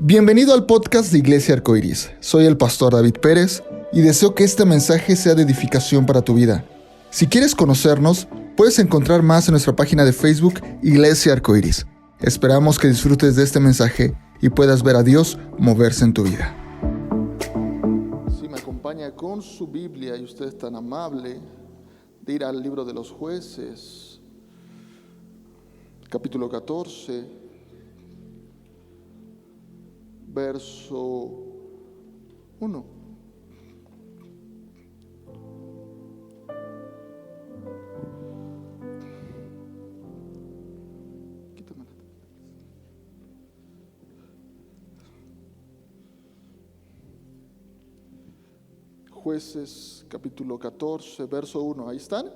Bienvenido al podcast de Iglesia Arcoiris. Soy el pastor David Pérez y deseo que este mensaje sea de edificación para tu vida. Si quieres conocernos, puedes encontrar más en nuestra página de Facebook Iglesia Arcoiris. Esperamos que disfrutes de este mensaje y puedas ver a Dios moverse en tu vida. Si me acompaña con su Biblia y usted es tan amable de ir al libro de los Jueces, capítulo 14, verso 1. Jueces, capítulo 14, verso 1. ¿Ahí están?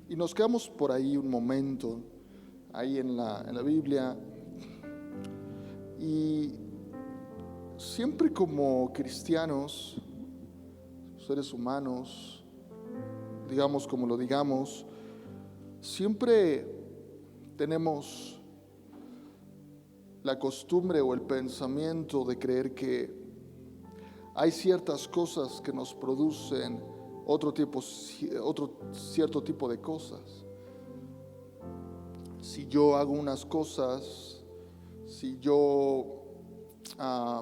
Y nos quedamos por ahí un momento, ahí en la Biblia. Y siempre como cristianos, seres humanos, digamos como lo digamos, siempre tenemos la costumbre o el pensamiento de creer que hay ciertas cosas que nos producen otro cierto tipo de cosas. Si yo hago unas cosas, si yo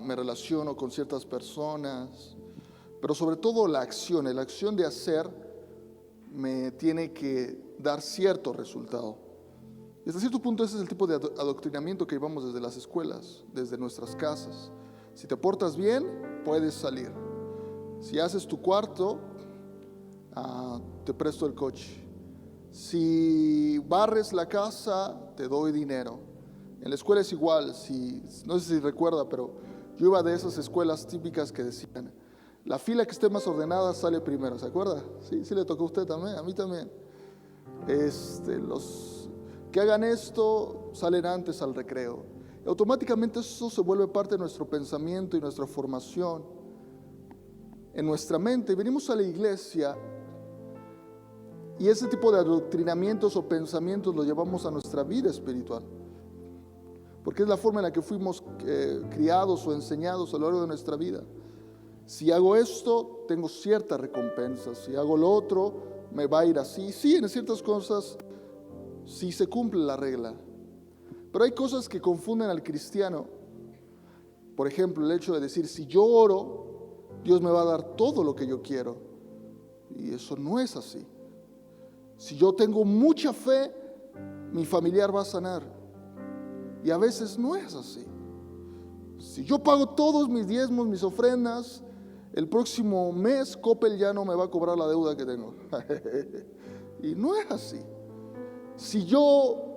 me relaciono con ciertas personas, pero sobre todo la acción de hacer me tiene que dar cierto resultado. Y hasta cierto punto ese es el tipo de adoctrinamiento que llevamos desde las escuelas, desde nuestras casas. Si te portas bien, puedes salir. Si haces tu cuarto, te presto el coche. Si barres la casa, te doy dinero. En la escuela es igual. No sé si recuerda, pero yo iba de esas escuelas típicas que decían: la fila que esté más ordenada sale primero. ¿Se acuerda? Sí le tocó a usted también, a mí también. Los que hagan esto salen antes al recreo. Automáticamente eso se vuelve parte de nuestro pensamiento y nuestra formación en nuestra mente. Venimos a la iglesia y ese tipo de adoctrinamientos o pensamientos los llevamos a nuestra vida espiritual, porque es la forma en la que fuimos criados o enseñados a lo largo de nuestra vida. Si hago esto, tengo cierta recompensa. Si hago lo otro, me va a ir así. Sí, en ciertas cosas sí se cumple la regla. Pero hay cosas que confunden al cristiano. Por ejemplo, el hecho de decir: si yo oro, Dios me va a dar todo lo que yo quiero. Y eso no es así. Si yo tengo mucha fe, mi familiar va a sanar. Y a veces no es así. Si yo pago todos mis diezmos, mis ofrendas, el próximo mes Coppel ya no me va a cobrar la deuda que tengo. Y no es así. Si yo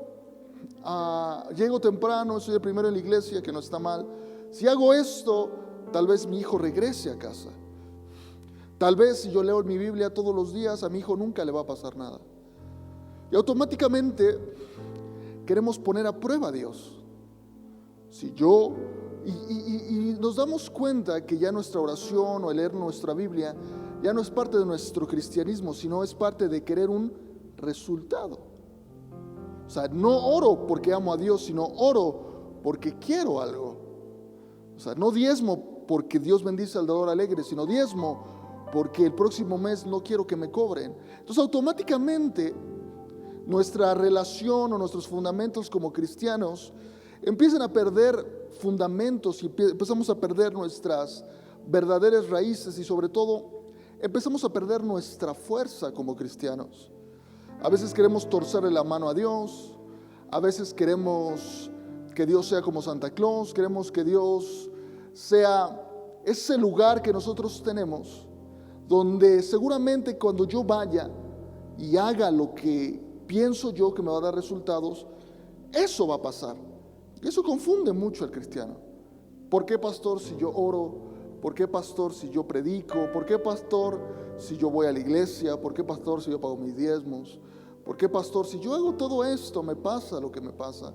llego temprano, soy el primero en la iglesia, que no está mal. Si hago esto, tal vez mi hijo regrese a casa. Tal vez si yo leo mi Biblia todos los días, a mi hijo nunca le va a pasar nada. Y automáticamente queremos poner a prueba a Dios. Y nos damos cuenta que ya nuestra oración o el leer nuestra Biblia ya no es parte de nuestro cristianismo, sino es parte de querer un resultado. O sea, no oro porque amo a Dios, sino oro porque quiero algo. O sea, no diezmo porque Dios bendice al dador alegre, sino diezmo porque el próximo mes no quiero que me cobren. Entonces, automáticamente nuestra relación o nuestros fundamentos como cristianos empiezan a perder fundamentos y empezamos a perder nuestras verdaderas raíces, y sobre todo empezamos a perder nuestra fuerza como cristianos. A veces queremos torcerle la mano a Dios, a veces queremos que Dios sea como Santa Claus, queremos que Dios sea ese lugar que nosotros tenemos, donde seguramente cuando yo vaya y haga lo que pienso yo que me va a dar resultados, eso va a pasar. Y eso confunde mucho al cristiano. ¿Por qué, pastor, si yo oro? ¿Por qué, pastor, si yo predico? ¿Por qué, pastor, si yo voy a la iglesia? ¿Por qué, pastor, si yo pago mis diezmos? ¿Por qué, pastor, si yo hago todo esto me pasa lo que me pasa?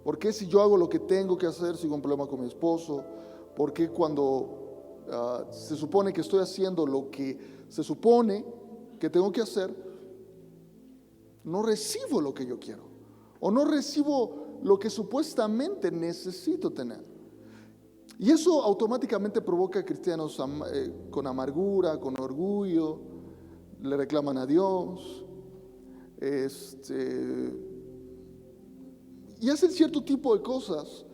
¿Por qué, si yo hago lo que tengo que hacer, sigo un problema con mi esposo? ¿Por qué, cuando se supone que estoy haciendo lo que se supone que tengo que hacer, no recibo lo que yo quiero? O no recibo lo que supuestamente necesito tener. Y eso automáticamente provoca a cristianos con amargura, con orgullo, le reclaman a Dios, y hacen cierto tipo de cosas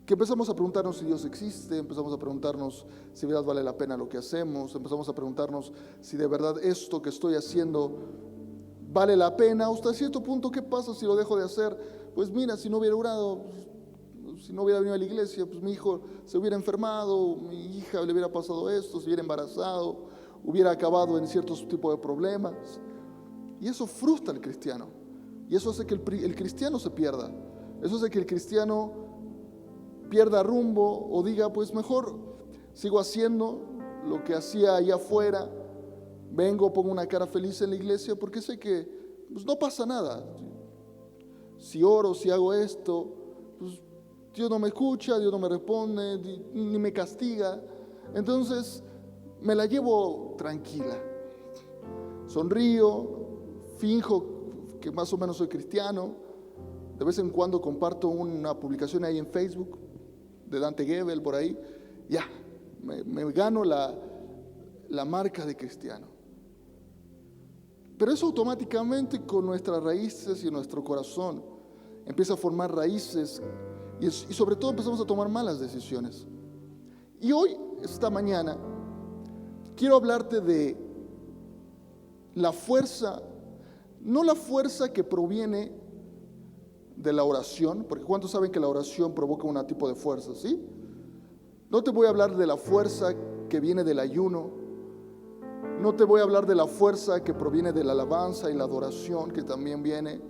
que empezamos a preguntarnos si Dios existe, empezamos a preguntarnos si de verdad vale la pena lo que hacemos, empezamos a preguntarnos si de verdad esto que estoy haciendo vale la pena. Hasta cierto punto, ¿qué pasa si lo dejo de hacer? Pues mira, si no hubiera orado, si no hubiera venido a la iglesia, pues mi hijo se hubiera enfermado, mi hija le hubiera pasado esto, se hubiera embarazado, hubiera acabado en ciertos tipos de problemas. Y eso frustra al cristiano. Y eso hace que el cristiano se pierda. Eso hace que el cristiano pierda rumbo o diga, pues mejor sigo haciendo lo que hacía allá afuera. Vengo, pongo una cara feliz en la iglesia porque sé que pues, no pasa nada. Si oro, si hago esto, pues Dios no me escucha, Dios no me responde, ni me castiga. Entonces me la llevo tranquila. Sonrío, finjo que más o menos soy cristiano. De vez en cuando comparto una publicación ahí en Facebook de Dante Gebel por ahí. Ya, me gano la marca de cristiano. Pero eso automáticamente con nuestras raíces y nuestro corazón empieza a formar raíces y sobre todo empezamos a tomar malas decisiones. Y hoy, esta mañana, quiero hablarte de la fuerza, no la fuerza que proviene de la oración, porque ¿cuántos saben que la oración provoca un tipo de fuerza, sí? No te voy a hablar de la fuerza que viene del ayuno, no te voy a hablar de la fuerza que proviene de la alabanza y la adoración que también viene,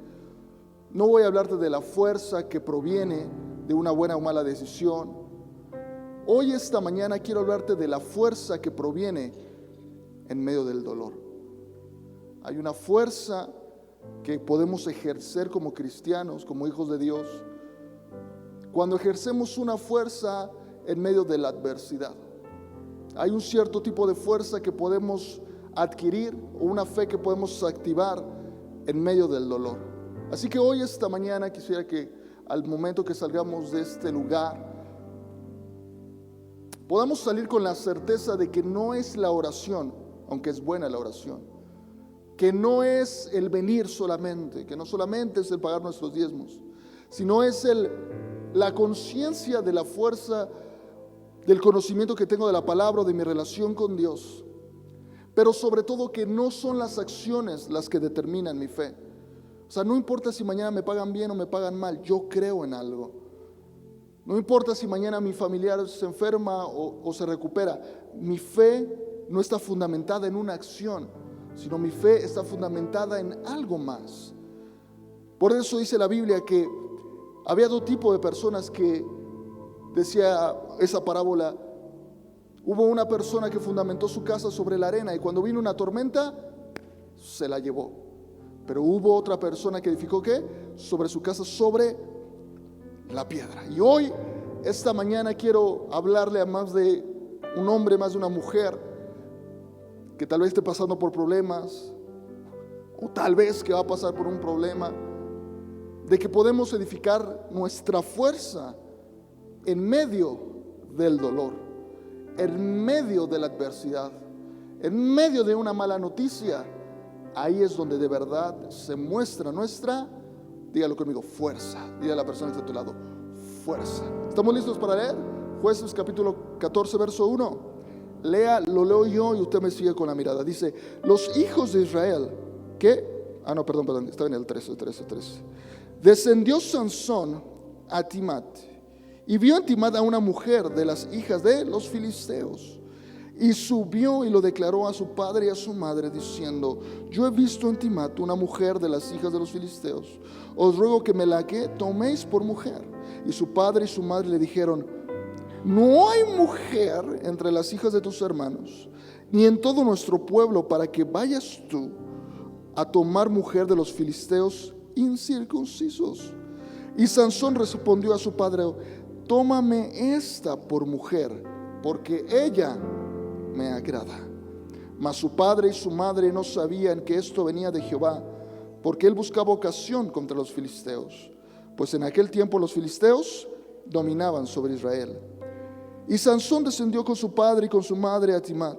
no voy a hablarte de la fuerza que proviene de una buena o mala decisión. Hoy, esta mañana, quiero hablarte de la fuerza que proviene en medio del dolor. Hay una fuerza que podemos ejercer como cristianos, como hijos de Dios, cuando ejercemos una fuerza en medio de la adversidad. Hay un cierto tipo de fuerza que podemos adquirir o una fe que podemos activar en medio del dolor. Así que hoy, esta mañana, quisiera que al momento que salgamos de este lugar, podamos salir con la certeza de que no es la oración, aunque es buena la oración, que no es el venir solamente, que no solamente es el pagar nuestros diezmos, sino es la conciencia de la fuerza del conocimiento que tengo de la palabra, de mi relación con Dios, pero sobre todo que no son las acciones las que determinan mi fe. O sea, no importa si mañana me pagan bien o me pagan mal, yo creo en algo. No importa si mañana mi familiar se enferma o se recupera, mi fe no está fundamentada en una acción, sino mi fe está fundamentada en algo más. Por eso dice la Biblia que había dos tipos de personas que decía esa parábola. Hubo una persona que fundamentó su casa sobre la arena y cuando vino una tormenta se la llevó. Pero hubo otra persona que edificó ¿qué? Sobre su casa, sobre la piedra. Y hoy, esta mañana, quiero hablarle a más de un hombre, más de una mujer que tal vez esté pasando por problemas, o tal vez que va a pasar por un problema, de que podemos edificar nuestra fuerza en medio del dolor, en medio de la adversidad, en medio de una mala noticia. Ahí es donde de verdad se muestra nuestra, dígalo conmigo, fuerza. Dígale a la persona que está a tu lado, fuerza. ¿Estamos listos para leer? Jueces capítulo 14, verso 1. Lo leo yo y usted me sigue con la mirada. Dice, los hijos de Israel, ¿qué? Perdón, está en el 13. Descendió Sansón a Timat y vio en Timat a una mujer de las hijas de los filisteos. Y subió y lo declaró a su padre y a su madre, diciendo, yo he visto en Timat una mujer de las hijas de los filisteos. Os ruego que me la toméis por mujer. Y su padre y su madre le dijeron, no hay mujer entre las hijas de tus hermanos, ni en todo nuestro pueblo, para que vayas tú a tomar mujer de los filisteos incircuncisos. Y Sansón respondió a su padre, tómame esta por mujer, porque ella me agrada. Mas su padre y su madre no sabían que esto venía de Jehová, porque él buscaba ocasión contra los filisteos. pues en aquel tiempo los filisteos dominaban sobre Israel. Y Sansón descendió con su padre y con su madre a Timat.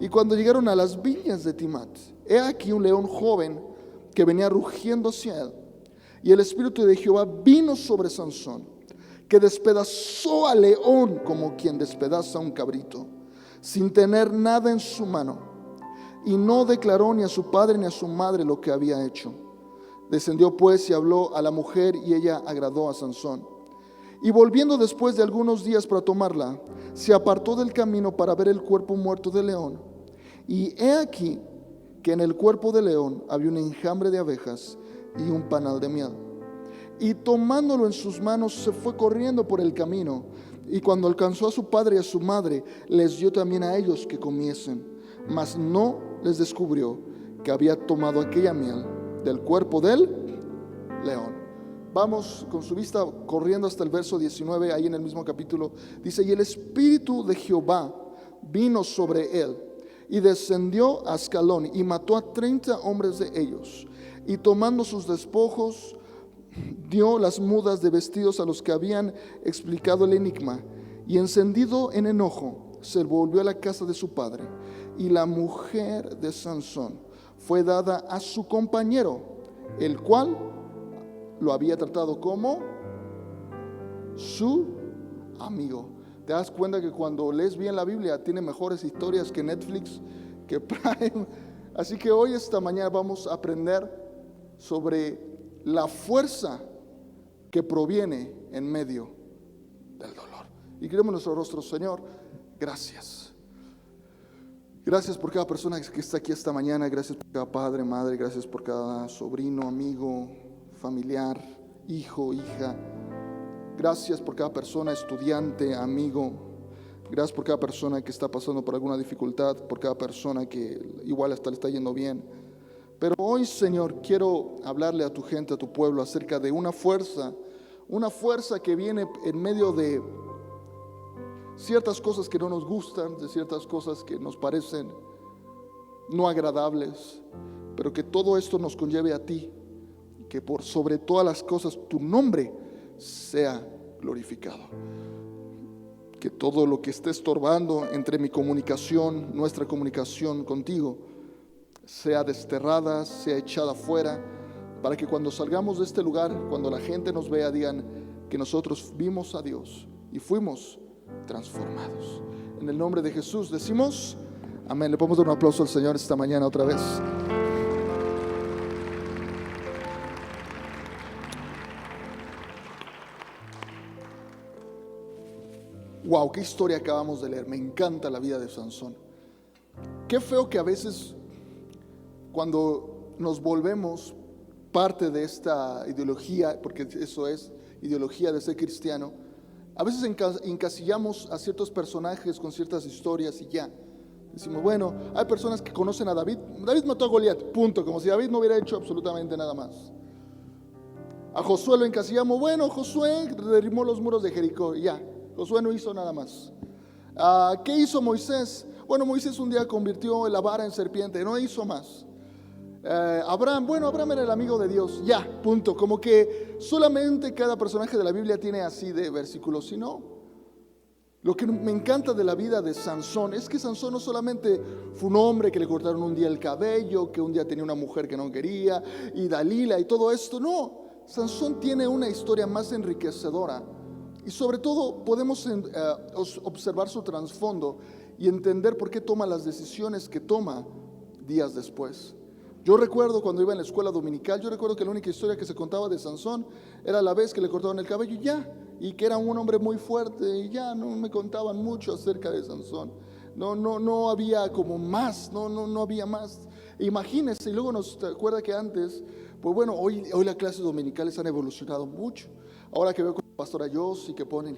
Y cuando llegaron a las viñas de Timat, he aquí un león joven que venía rugiendo hacia él. Y el espíritu de Jehová vino sobre Sansón, que despedazó al león como quien despedaza un cabrito, sin tener nada en su mano. Y no declaró ni a su padre ni a su madre lo que había hecho. Descendió pues y habló a la mujer, y ella agradó a Sansón. Y volviendo después de algunos días para tomarla, se apartó del camino para ver el cuerpo muerto del león. Y he aquí que en el cuerpo del león había un enjambre de abejas y un panal de miel. Y tomándolo en sus manos se fue corriendo por el camino. Y cuando alcanzó a su padre y a su madre, les dio también a ellos que comiesen. Mas no les descubrió que había tomado aquella miel del cuerpo del león. Vamos con su vista corriendo hasta el verso 19, ahí en el mismo capítulo. Dice: y el espíritu de Jehová vino sobre él, y descendió a Ascalón, y mató a 30 hombres de ellos. Y tomando sus despojos, dio las mudas de vestidos a los que habían explicado el enigma. Y encendido en enojo, se volvió a la casa de su padre. Y la mujer de Sansón fue dada a su compañero, el cual lo había tratado como su amigo. Te das cuenta que cuando lees bien la Biblia tiene mejores historias que Netflix, que Prime. Así que hoy, esta mañana, vamos a aprender sobre la fuerza que proviene en medio del dolor. Y queremos nuestro rostro. Señor, gracias. Gracias por cada persona que está aquí esta mañana. Gracias por cada padre, madre. Gracias por cada sobrino, amigo, familiar, hijo, hija. Gracias por cada persona, estudiante, amigo. Gracias por cada persona que está pasando por alguna dificultad, por cada persona que igual hasta le está yendo bien. Pero hoy, Señor, quiero hablarle a tu gente, a tu pueblo, acerca de una fuerza que viene en medio de ciertas cosas que no nos gustan, de ciertas cosas que nos parecen no agradables, pero que todo esto nos conlleve a ti, que por sobre todas las cosas tu nombre sea glorificado. Que todo lo que esté estorbando entre mi comunicación, nuestra comunicación contigo, sea desterrada, sea echada fuera, para que cuando salgamos de este lugar, cuando la gente nos vea, digan que nosotros vimos a Dios y fuimos transformados. En el nombre de Jesús decimos amén. Le podemos dar un aplauso al Señor esta mañana otra vez. Wow, qué historia acabamos de leer. Me encanta la vida de Sansón. Qué feo que a veces, cuando nos volvemos parte de esta ideología, porque eso es ideología de ser cristiano, a veces encasillamos a ciertos personajes con ciertas historias y ya. Decimos, bueno, hay personas que conocen a David. David mató a Goliat, punto, como si David no hubiera hecho absolutamente nada más. A Josué lo encasillamos, bueno, Josué derribó los muros de Jericó, y ya. Josué no hizo nada más. ¿Qué hizo Moisés? Bueno, Moisés un día convirtió la vara en serpiente, no hizo más. Abraham era el amigo de Dios, ya, punto. Como que solamente cada personaje de la Biblia tiene así de versículos, sino lo que me encanta de la vida de Sansón es que Sansón no solamente fue un hombre que le cortaron un día el cabello, que un día tenía una mujer que no quería, y Dalila y todo esto, no. Sansón tiene una historia más enriquecedora. Y sobre todo podemos observar su trasfondo y entender por qué toma las decisiones que toma días después. Yo recuerdo cuando iba en la escuela dominical, yo recuerdo que la única historia que se contaba de Sansón era la vez que le cortaron el cabello y ya, y que era un hombre muy fuerte y ya, no me contaban mucho acerca de Sansón. No había como más, no había más. Imagínense, y luego nos acuerda que antes, pues bueno, hoy las clases dominicales han evolucionado mucho. Ahora que veo con la pastora Yossi que pone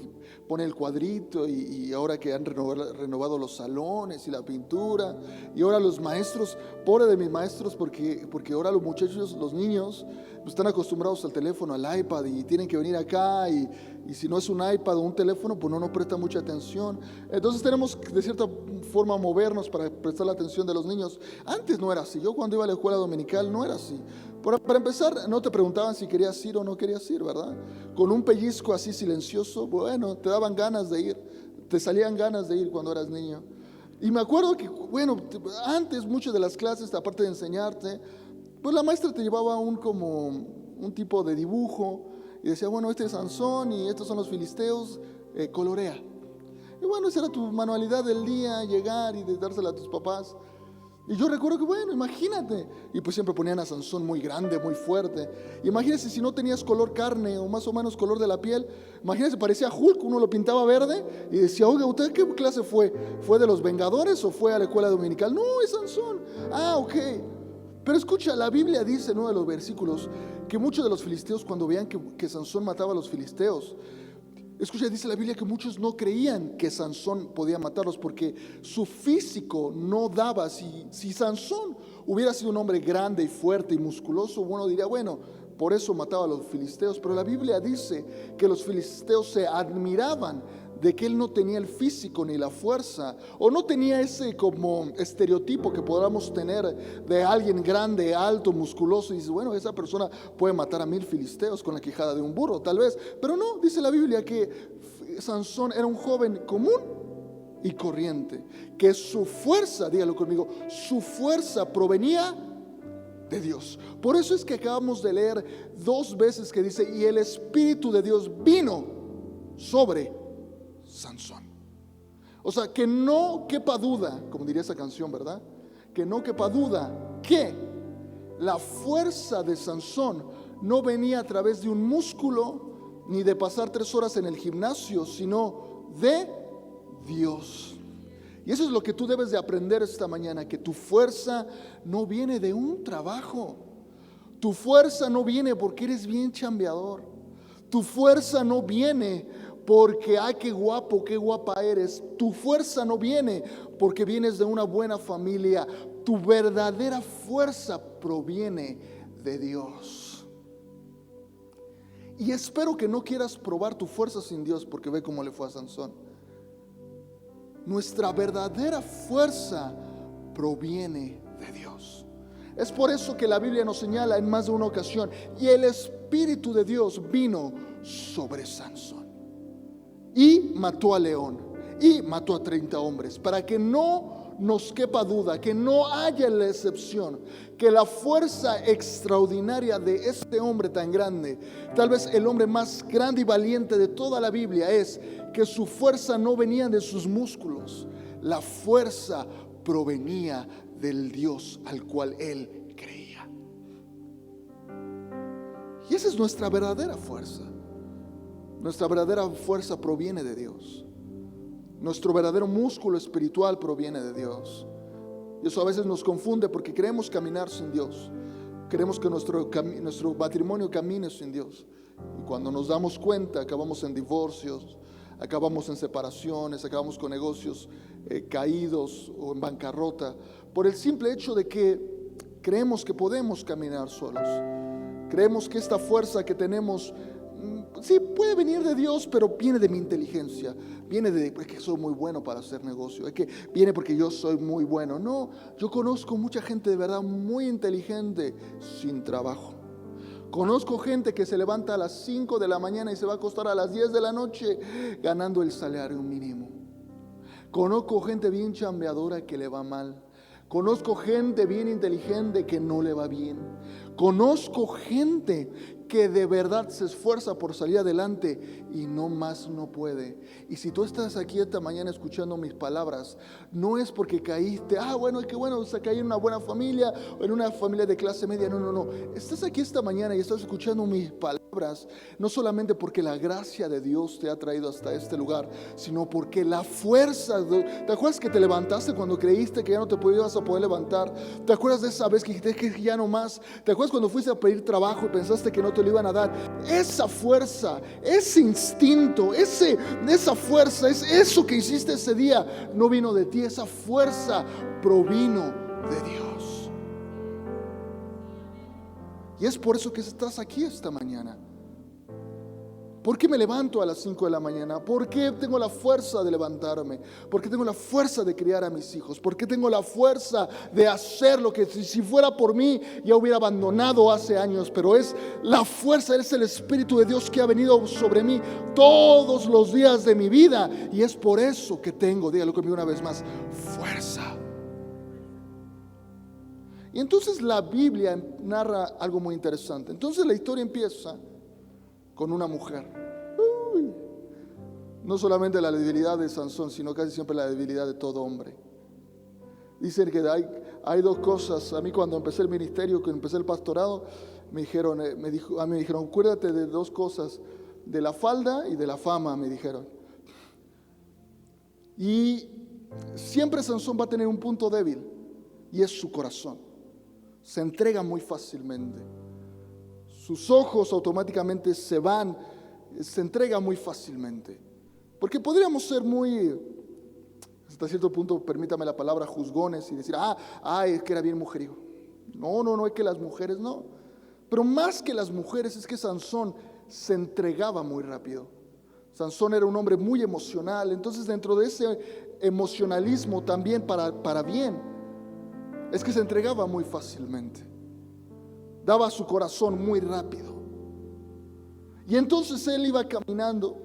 el cuadrito y ahora que han renovado los salones y la pintura, y ahora los maestros, pobre de mis maestros, porque ahora los muchachos, los niños, están acostumbrados al teléfono, al iPad, y tienen que venir acá y Y si no es un iPad o un teléfono, pues no nos presta mucha atención. Entonces tenemos que de cierta forma movernos para prestar la atención de los niños. Antes no era así. Yo cuando iba a la escuela dominical no era así. Para empezar, no te preguntaban si querías ir o no querías ir, ¿verdad? Con un pellizco así silencioso, bueno, te daban ganas de ir. Te salían ganas de ir cuando eras niño. Y me acuerdo que, bueno, antes muchas de las clases, aparte de enseñarte, pues la maestra te llevaba como un tipo de dibujo y decía, bueno, este es Sansón y estos son los filisteos, colorea. Y bueno, esa era tu manualidad del día, llegar y de dársela a tus papás. Y yo recuerdo que, bueno, imagínate, y pues siempre ponían a Sansón muy grande, muy fuerte. Imagínese si no tenías color carne o más o menos color de la piel, imagínese, parecía Hulk, uno lo pintaba verde y decía, oiga, ¿usted qué clase fue? ¿Fue de los Vengadores o fue a la escuela dominical? No, es Sansón. Ah, ok. Pero escucha, la Biblia dice en uno de los versículos que muchos de los filisteos, cuando veían que Sansón mataba a los filisteos, escucha, dice la Biblia que muchos no creían que Sansón podía matarlos porque su físico no daba. Si Sansón hubiera sido un hombre grande y fuerte y musculoso, uno diría, bueno, por eso mataba a los filisteos. Pero la Biblia dice que los filisteos se admiraban de que él no tenía el físico ni la fuerza, o no tenía ese como estereotipo que podamos tener de alguien grande, alto, musculoso, y dice, bueno, esa persona puede matar a 1000 filisteos con la quijada de un burro, tal vez. Pero no, dice la Biblia que Sansón era un joven común y corriente, que su fuerza, dígalo conmigo, su fuerza provenía de Dios. Por eso es que acabamos de leer 2 veces que dice, y el Espíritu de Dios vino sobre Sansón. O sea, que no quepa duda, como diría esa canción, ¿verdad? Que no quepa duda que la fuerza de Sansón no venía a través de un músculo ni de pasar 3 horas en el gimnasio, sino de Dios. Y eso es lo que tú debes de aprender esta mañana, que tu fuerza no viene de un trabajo. Tu fuerza no viene porque eres bien chambeador. Tu fuerza no viene porque, ay, qué guapo, qué guapa eres. Tu fuerza no viene porque vienes de una buena familia. Tu verdadera fuerza proviene de Dios. Y espero que no quieras probar tu fuerza sin Dios, porque ve cómo le fue a Sansón. Nuestra verdadera fuerza proviene de Dios. Es por eso que la Biblia nos señala en más de una ocasión, y el Espíritu de Dios vino sobre Sansón y mató al león y mató a 30 hombres, para que no nos quepa duda, que no haya la excepción, que la fuerza extraordinaria de este hombre tan grande, tal vez el hombre más grande y valiente de toda la Biblia, es que su fuerza no venía de sus músculos, la fuerza provenía del Dios al cual él creía. Y esa es nuestra verdadera fuerza. Nuestra verdadera fuerza proviene de Dios. Nuestro verdadero músculo espiritual proviene de Dios. Y eso a veces nos confunde porque queremos caminar sin Dios. Queremos que nuestro matrimonio camine sin Dios. Y cuando nos damos cuenta, acabamos en divorcios, acabamos en separaciones, acabamos con negocios caídos o en bancarrota, por el simple hecho de que creemos que podemos caminar solos. Creemos que esta fuerza que tenemos sí puede venir de Dios, pero viene de mi inteligencia, viene de que soy muy bueno para hacer negocio, es que viene porque yo soy muy bueno. No, yo conozco mucha gente de verdad muy inteligente sin trabajo. Conozco gente que se levanta a las 5 de la mañana y se va a acostar a las 10 de la noche ganando el salario mínimo. Conozco gente bien chambeadora que le va mal. Conozco gente bien inteligente que no le va bien. Conozco gente que de verdad se esfuerza por salir adelante y no más no puede. Y si tú estás aquí esta mañana escuchando mis palabras, no es porque caíste, bueno, qué bueno, o sea, caí en una buena familia o en una familia de clase media. No. Estás aquí esta mañana y estás escuchando mis palabras, no solamente porque la gracia de Dios te ha traído hasta este lugar, sino porque la fuerza, ¿te acuerdas que te levantaste cuando creíste que ya no te ibas a poder levantar? ¿Te acuerdas de esa vez que dijiste que ya no más? ¿Te acuerdas cuando fuiste a pedir trabajo y pensaste que no te lo iban a dar? Esa fuerza, ese instinto, esa fuerza, es eso que hiciste ese día, no vino de ti. Esa fuerza provino de Dios. Y es por eso que estás aquí esta mañana. ¿Por qué me levanto a las 5 de la mañana? ¿Por qué tengo la fuerza de levantarme? ¿Por qué tengo la fuerza de criar a mis hijos? ¿Por qué tengo la fuerza de hacer lo que si fuera por mí ya hubiera abandonado hace años? Pero es la fuerza, es el Espíritu de Dios que ha venido sobre mí todos los días de mi vida. Y es por eso que tengo, dígalo conmigo una vez más, fuerza. Y entonces la Biblia narra algo muy interesante. Entonces la historia empieza con una mujer. No solamente la debilidad de Sansón, sino casi siempre la debilidad de todo hombre. Dicen que hay dos cosas. A mí cuando empecé el ministerio, cuando empecé el pastorado, a mí me dijeron, acuérdate de dos cosas, de la falda y de la fama, me dijeron. Y siempre Sansón va a tener un punto débil, y es su corazón. Se entrega muy fácilmente. Sus ojos automáticamente se entrega muy fácilmente. Porque podríamos ser muy, hasta cierto punto, permítame la palabra, juzgones y decir, es que era bien mujeriego. No, es que las mujeres no. Pero más que las mujeres es que Sansón se entregaba muy rápido. Sansón era un hombre muy emocional. Entonces dentro de ese emocionalismo también para bien, es que se entregaba muy fácilmente. Daba su corazón muy rápido. Y entonces él iba caminando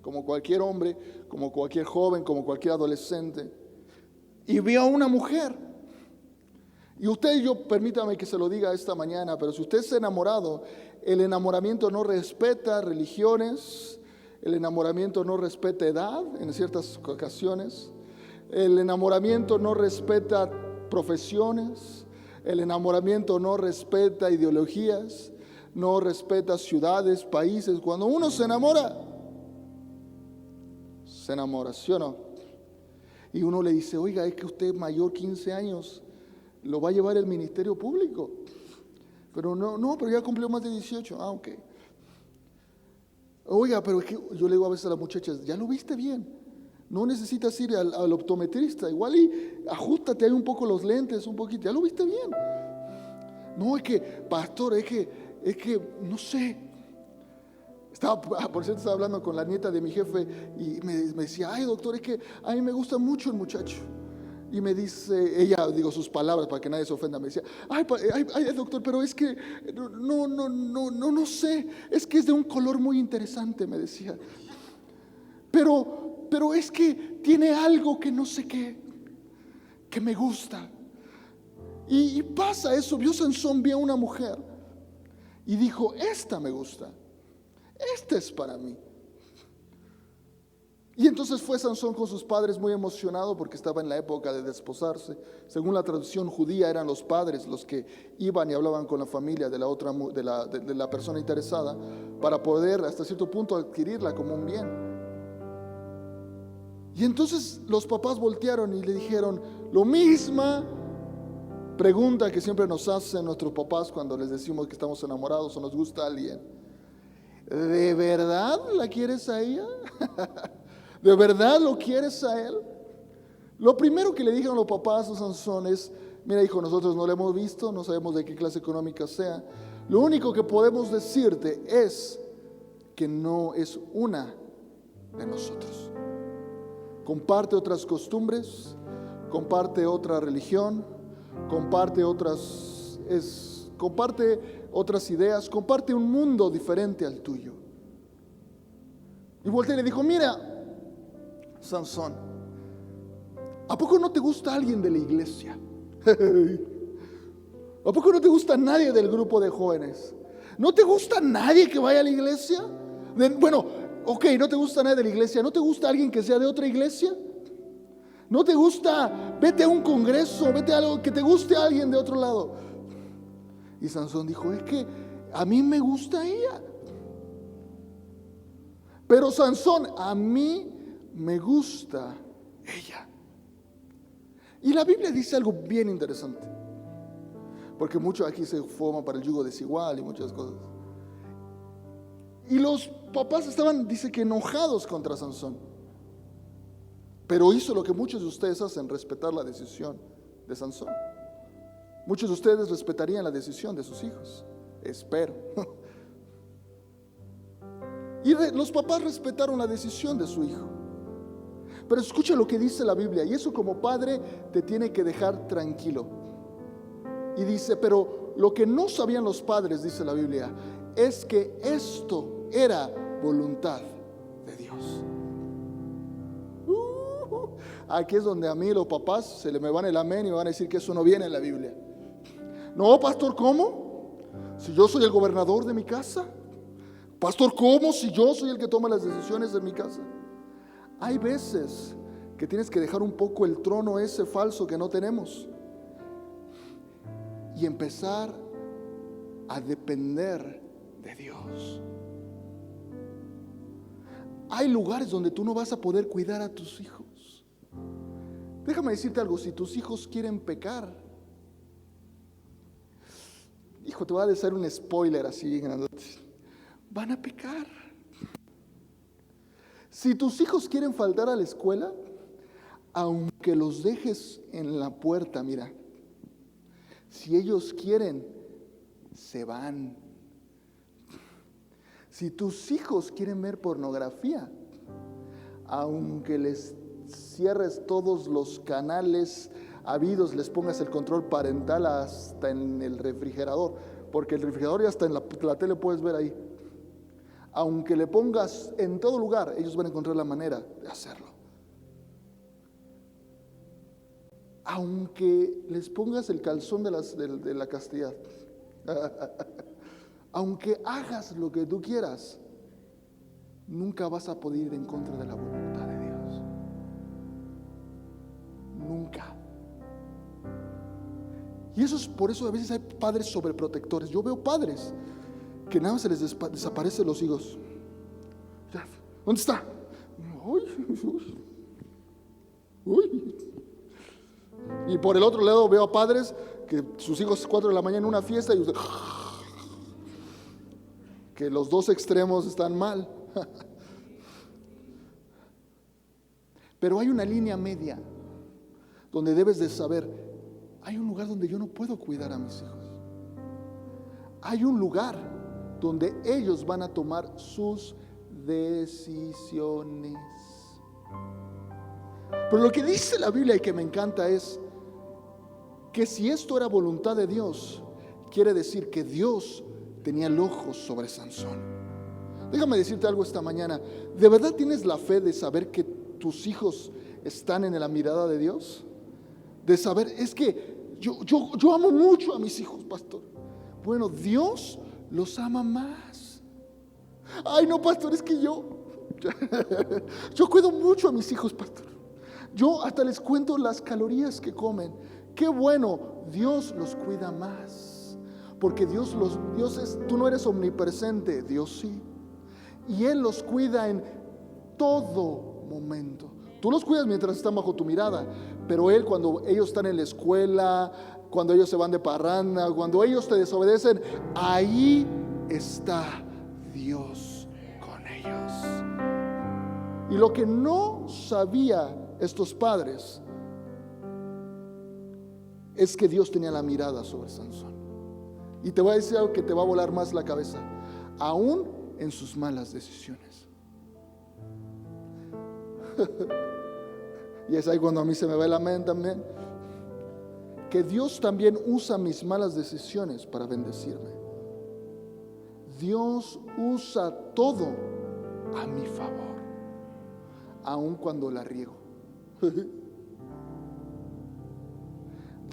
como cualquier hombre, como cualquier joven, como cualquier adolescente, y vio a una mujer. Y usted y yo, permítame que se lo diga esta mañana, pero si usted se ha enamorado, el enamoramiento no respeta religiones, el enamoramiento no respeta edad en ciertas ocasiones, el enamoramiento no respeta profesiones, el enamoramiento no respeta ideologías, no respeta ciudades, países. Cuando uno se enamora, ¿sí o no? Y uno le dice, oiga, es que usted mayor 15 años, lo va a llevar el ministerio público. Pero pero ya cumplió más de 18. Ok. Oiga, pero es que yo le digo a veces a las muchachas, ya lo viste bien. No necesitas ir al optometrista, igual y ajustate ahí un poco los lentes, un poquito, ya lo viste bien. No, es que, pastor, es que, no sé. Por cierto, estaba hablando con la nieta de mi jefe y me decía, ay doctor, es que a mí me gusta mucho el muchacho. Y me dice, ella, digo sus palabras para que nadie se ofenda, me decía, ay doctor, pero es que, no sé, es que es de un color muy interesante, me decía. Pero es que tiene algo que no sé qué, que me gusta. Y pasa eso, Sansón vio a una mujer y dijo, esta me gusta, esta es para mí. Y entonces fue Sansón con sus padres muy emocionado porque estaba en la época de desposarse. Según la tradición judía eran los padres los que iban y hablaban con la familia de la persona interesada para poder hasta cierto punto adquirirla como un bien. Y entonces los papás voltearon y le dijeron lo misma pregunta que siempre nos hacen nuestros papás cuando les decimos que estamos enamorados o nos gusta alguien. ¿De verdad la quieres a ella? ¿De verdad lo quieres a él? Lo primero que le dijeron los papás a Sansón es, mira hijo, nosotros no lo hemos visto, no sabemos de qué clase económica sea. Lo único que podemos decirte es que no es una de nosotros. Comparte otras costumbres, comparte otra religión, comparte otras ideas, comparte un mundo diferente al tuyo. Y volteó y le dijo, mira, Sansón, ¿a poco no te gusta alguien de la iglesia? ¿A poco no te gusta nadie del grupo de jóvenes? ¿No te gusta nadie que vaya a la iglesia? No te gusta nadie de la iglesia. ¿No te gusta alguien que sea de otra iglesia? ¿No te gusta? Vete a un congreso, vete a algo que te guste a alguien de otro lado. Y Sansón dijo, es que a mí me gusta ella. Pero Sansón, a mí me gusta ella. Y la Biblia dice algo bien interesante, porque mucho aquí se forma para el yugo desigual y muchas cosas. Y los papás estaban, dice que enojados contra Sansón, pero hizo lo que muchos de ustedes hacen, respetar la decisión de Sansón. Muchos de ustedes respetarían la decisión de sus hijos, espero. Y los papás respetaron la decisión de su hijo. Pero escucha lo que dice la Biblia, y eso como padre te tiene que dejar tranquilo. Y dice, pero lo que no sabían los padres, dice la Biblia, es que esto era voluntad de Dios. Aquí es donde a mí los papás se me van el amén y me van a decir que eso no viene en la Biblia. No, pastor, ¿cómo? Si yo soy el gobernador de mi casa. Pastor, ¿cómo? Si yo soy el que toma las decisiones de mi casa. Hay veces que tienes que dejar un poco el trono ese falso que no tenemos y empezar a depender de Dios. Hay lugares donde tú no vas a poder cuidar a tus hijos. Déjame decirte algo, si tus hijos quieren pecar, hijo, te voy a decir un spoiler así grandote, van a pecar. Si tus hijos quieren faltar a la escuela, aunque los dejes en la puerta, mira, si ellos quieren, se van. Si tus hijos quieren ver pornografía, aunque les cierres todos los canales habidos, les pongas el control parental hasta en el refrigerador, porque el refrigerador ya hasta en la tele puedes ver ahí. Aunque le pongas en todo lugar, ellos van a encontrar la manera de hacerlo. Aunque les pongas el calzón de la castidad, aunque hagas lo que tú quieras, nunca vas a poder ir en contra de la voluntad de Dios. Nunca. Y eso es por eso a veces hay padres sobreprotectores. Yo veo padres que nada más se les desaparecen los hijos. ¿Dónde está? Uy. Y por el otro lado veo a padres que sus hijos 4 de la mañana en una fiesta y usted, que los dos extremos están mal. Pero hay una línea media donde debes de saber, hay un lugar donde yo no puedo cuidar a mis hijos. Hay un lugar donde ellos van a tomar sus decisiones. Pero lo que dice la Biblia y que me encanta es que si esto era voluntad de Dios, quiere decir que Dios tenía el ojo sobre Sansón. Déjame decirte algo esta mañana. ¿De verdad tienes la fe de saber que tus hijos están en la mirada de Dios? De saber, es que yo amo mucho a mis hijos, pastor. Bueno, Dios los ama más. Ay, no, pastor, es que yo cuido mucho a mis hijos, pastor. Yo hasta les cuento las calorías que comen. Qué bueno, Dios los cuida más. Porque tú no eres omnipresente, Dios sí. Y Él los cuida en todo momento. Tú los cuidas mientras están bajo tu mirada, pero Él, cuando ellos están en la escuela, cuando ellos se van de parranda, cuando ellos te desobedecen, ahí está Dios con ellos. Y lo que no sabía estos padres es que Dios tenía la mirada sobre Sansón. Y te voy a decir algo que te va a volar más la cabeza, aún en sus malas decisiones. Y es ahí cuando a mí se me va la mente también, que Dios también usa mis malas decisiones para bendecirme. Dios usa todo a mi favor, aun cuando la riego.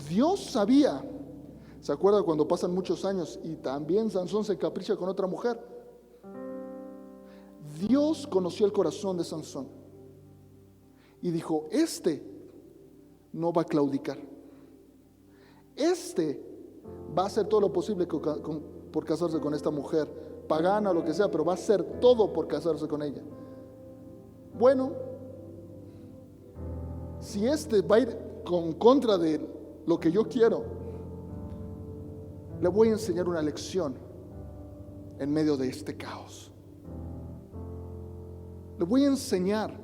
Dios sabía. ¿Se acuerda cuando pasan muchos años y también Sansón se capricha con otra mujer? Dios conoció el corazón de Sansón y dijo, no va a claudicar. Va a hacer todo lo posible por casarse con esta mujer, pagana o lo que sea, pero va a hacer todo por casarse con ella. Bueno, si va a ir con contra de lo que yo quiero, le voy a enseñar una lección en medio de este caos. Le voy a enseñar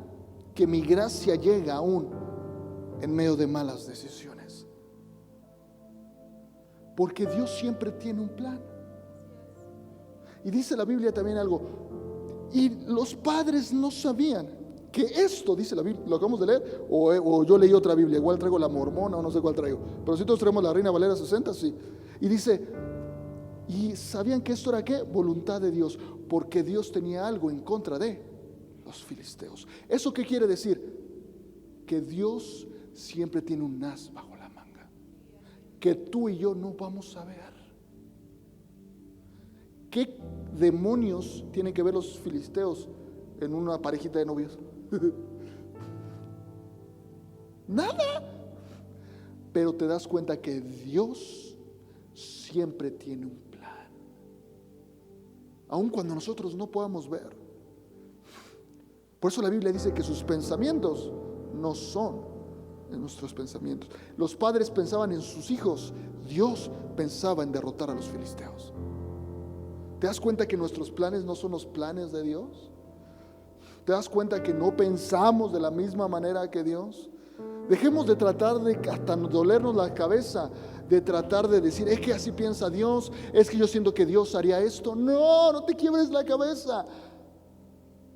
que mi gracia llega aún en medio de malas decisiones. Porque Dios siempre tiene un plan. Y dice la Biblia también algo, Y los padres no sabían que esto, dice la Biblia, lo acabamos de leer, o yo leí otra Biblia, igual traigo la mormona o no sé cuál traigo, pero si todos traemos la Reina Valera 60, sí. Y dice, y sabían que esto era ¿qué? Voluntad de Dios, porque Dios tenía algo en contra de los filisteos. ¿Eso qué quiere decir? Que Dios siempre tiene un as bajo la manga, que tú y yo no vamos a ver. ¿Qué demonios tienen que ver los filisteos en una parejita de novios? Nada. Pero te das cuenta que Dios siempre tiene un plan, aun cuando nosotros no podamos ver. Por eso la Biblia dice que sus pensamientos no son en nuestros pensamientos. Los padres pensaban en sus hijos, Dios pensaba en derrotar a los filisteos. ¿Te das cuenta que nuestros planes no son los planes de Dios? ¿Te das cuenta que no pensamos de la misma manera que Dios? Dejemos de tratar de hasta dolernos la cabeza, de tratar de decir, es que así piensa Dios, es que yo siento que Dios haría esto. No, no te quiebres la cabeza.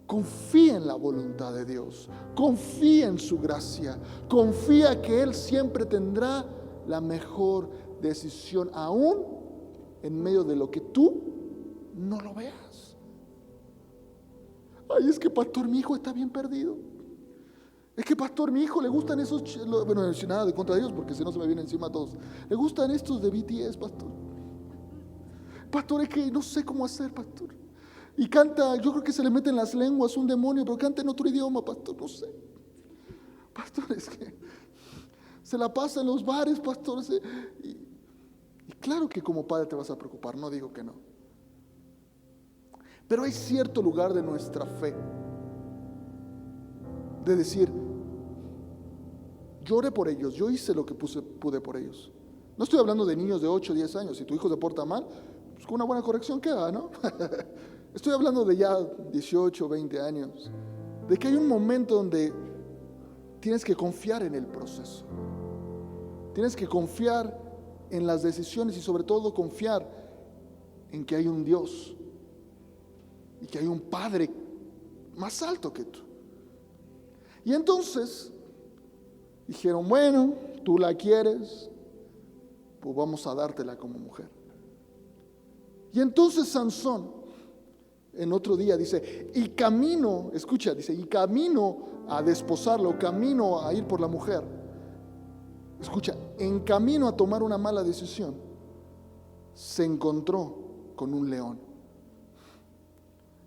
Confía en la voluntad de Dios, confía en su gracia, confía que Él siempre tendrá la mejor decisión, aún en medio de lo que tú no lo veas. Ay, es que pastor, mi hijo está bien perdido. Es que pastor, mi hijo le gustan esos, bueno, no decir nada de contra de Dios, porque si no se me viene encima a todos. Le gustan estos de BTS, pastor. Pastor, es que no sé cómo hacer, pastor. Y canta, yo creo que se le meten las lenguas un demonio, pero canta en otro idioma, pastor, no sé. Pastor, es que se la pasa en los bares, pastor. Y claro que como padre te vas a preocupar, no digo que no. Pero hay cierto lugar de nuestra fe de decir, yo oré por ellos, yo hice lo que pude por ellos. No estoy hablando de niños de 8 o 10 años. Si tu hijo se porta mal, pues con una buena corrección queda, ¿no? Estoy hablando de ya 18 o 20 años, de que hay un momento donde tienes que confiar en el proceso, tienes que confiar en las decisiones y sobre todo confiar en que hay un Dios y que hay un Padre más alto que tú. Y entonces dijeron, bueno, tú la quieres, pues vamos a dártela como mujer. Y entonces Sansón, en otro día dice, y camino, escucha, dice, y camino a desposarlo, camino a ir por la mujer. Escucha, en camino a tomar una mala decisión, se encontró con un león.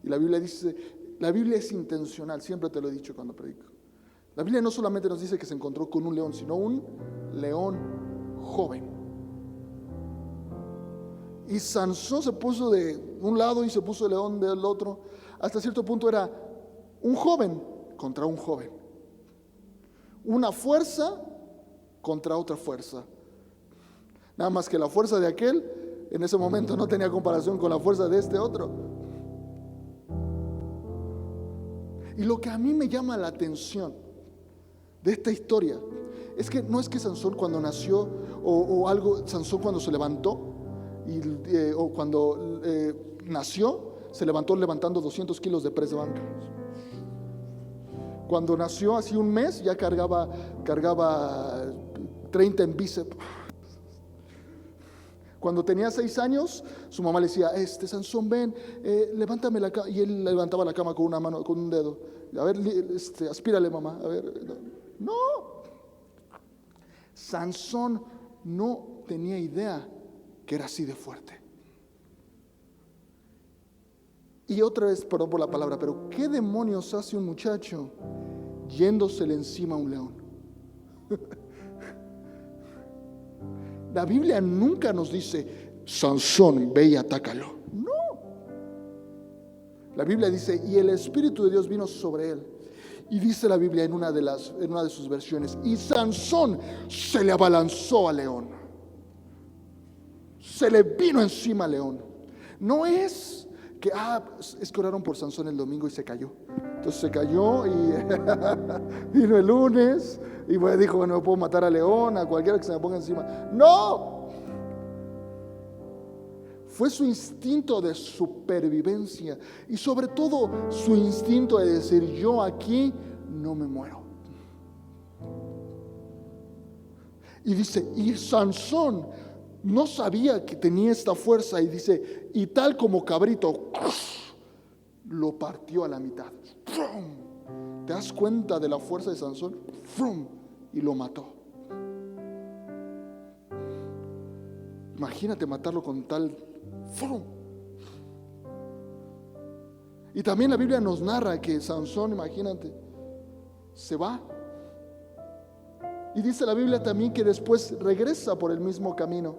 Y la Biblia dice, la Biblia es intencional, siempre te lo he dicho cuando predico. La Biblia no solamente nos dice que se encontró con un león, sino un león joven. Y Sansón se puso de un lado y se puso el león del otro. Hasta cierto punto era un joven contra un joven. Una fuerza contra otra fuerza. Nada más que la fuerza de aquel en ese momento no tenía comparación con la fuerza de este otro. Y lo que a mí me llama la atención de esta historia es que no es que Sansón cuando nació o algo, Sansón cuando se levantó o cuando nació, se levantó levantando 200 kilos de press de banca. Cuando nació, así un mes, ya cargaba 30 en bíceps. Cuando tenía 6 años, su mamá le decía, Sansón, ven, levántame la cama. Y él levantaba la cama con una mano, con un dedo. A ver, aspírale, mamá. A ver, no. Sansón no tenía idea que era así de fuerte. Y otra vez, perdón por la palabra, pero ¿qué demonios hace un muchacho yéndosele encima a un león? La Biblia nunca nos dice, Sansón, ve y atácalo. No. La Biblia dice, y el Espíritu de Dios vino sobre él. Y dice la Biblia en una de sus versiones, y Sansón se le abalanzó al león. Se le vino encima al león. No es que, es que oraron por Sansón el domingo y se cayó. Entonces se cayó y vino el lunes y dijo, bueno, puedo matar al león, a cualquiera que se me ponga encima. No. fue su instinto de supervivencia y sobre todo su instinto de decir: yo aquí no me muero. Y dice, y Sansón no sabía que tenía esta fuerza, y dice, y tal como cabrito, lo partió a la mitad. ¿Te das cuenta de la fuerza de Sansón? Y lo mató. Imagínate matarlo con tal. Y también la Biblia nos narra que Sansón, imagínate, se va. Y dice la Biblia también que después regresa por el mismo camino,